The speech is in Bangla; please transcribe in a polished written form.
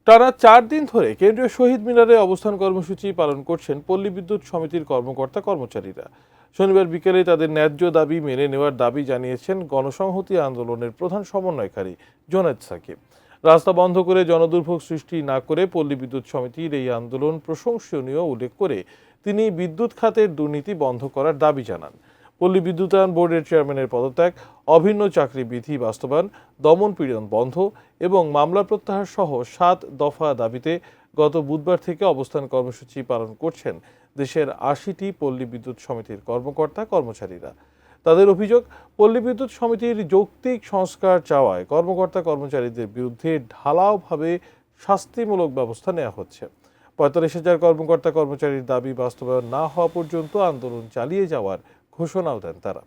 টানা 4 দিন ধরে কেন্দ্রীয় শহীদ মিনারে অবস্থান কর্মসূচি পালন করছেন পল্লী বিদ্যুৎ সমিতির কর্মকর্তা কর্মচারীরা। শনিবার বিকেলে তাদের ন্যায্য দাবি মেনে নেওয়ার দাবি জানিয়েছেন গণসংহতি আন্দোলনের প্রধান সমন্বয়কারী জোনায়েদ সাকিব। রাস্তা বন্ধ করে জনদুর্ভোগ সৃষ্টি না করে পল্লী বিদ্যুৎ সমিতির এই আন্দোলন প্রশংসনীয় উল্লেখ করে তিনি বিদ্যুৎ খাতের দুর্নীতি বন্ধ করার দাবি জানান। পল্লী বিদ্যুতায়ন বোর্ডের চেয়ারম্যানের পদত্যাগ, অভিন্ন চাকরি বিধি বাস্তবায়ন, দমন পীড়ন বন্ধ এবং মামলা প্রত্যাহার সহ 7 দফা দাবিতে গত বুধবার থেকে অবস্থান কর্মসূচি পালন করছেন দেশের 80টি পল্লী বিদ্যুৎ সমিতির কর্মকর্তা কর্মচারীরা। তাদের অভিযোগ, পল্লী বিদ্যুৎ সমিতির যৌক্তিক সংস্কার চাওয়ায় কর্মকর্তা কর্মচারীদের বিরুদ্ধে ঢালাওভাবে শাস্তিমূলক ব্যবস্থা নেওয়া হচ্ছে। 45,000 কর্মকর্তা কর্মচারীর দাবি বাস্তবায়ন না হওয়া পর্যন্ত আন্দোলন চালিয়ে যাওয়ার ঘোষণাও দেন তারা।